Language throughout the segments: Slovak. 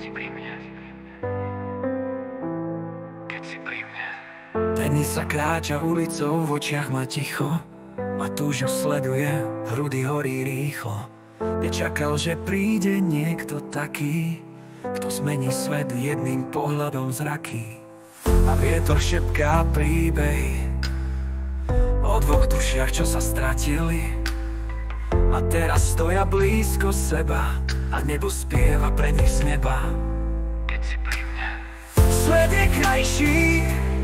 si pri mne, keď si pri mne. Tenisa kráča ulicou, v očiach má ticho, a túžu sleduje, hrudy horí rýchlo. Nečakal, že príde niekto taký, kto zmení svet jedným pohľadom zraky. A vietor šepká príbeh o dvoch dušiach, čo sa stratili, a teraz stoja blízko seba a nebo spieva pre nich z neba. Keď si pri mne, Svet je krajší,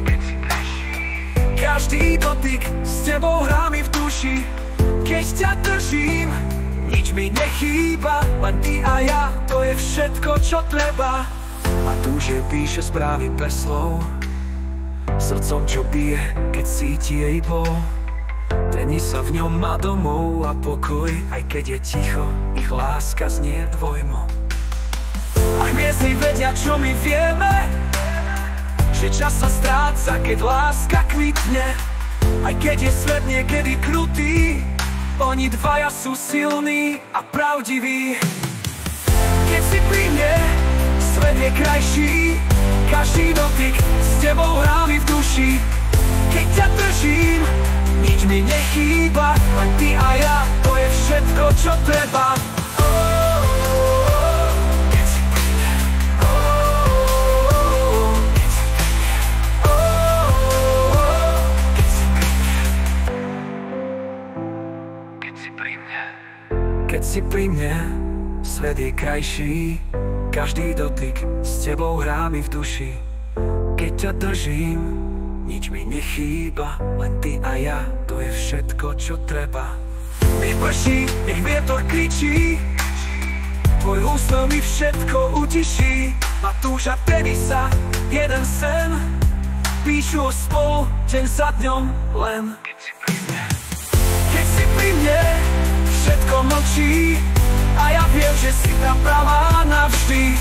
keď si krajší, každý dotyk s tebou hrá mi v duši. Keď ťa držím, nič mi nechýba, len ty a ja, to je všetko, čo treba. A túže píše správy bez slov, srdcom, čo bije, keď cíti jej bol. Tenisa v ňom má domov a pokoj, aj keď je ticho, ich láska znie dvojmo. Aj miestni vedia, čo my vieme, že čas sa stráca, keď láska kvitne. Aj keď je svet niekedy krutý, oni dvaja sú silní a pravdiví. Keď si pri mne, svet je krajší, každý dotyk s tebou hrá mi v duši. Keď ťa držím, nič mi nechýba, len ty a ja, to je všetko, čo treba. keď si pri mne, keď si pri mne, keď si pri mne. Keď si pri mne, svet je krajší, každý dotyk s tebou hrá mi v duši. Keď ťa držím, nič mi nechýba, len ty a ja, to je všetko, čo treba. Nech prší, nech vietor kričí, tvoj úsmev mi všetko utiší. A túža tenisa, jeden sen, píšu o spolu, deň za dňom len. Keď si pri mne, Keď si pri mne, všetko mlčí, a ja viem, že si tá pravá navždy.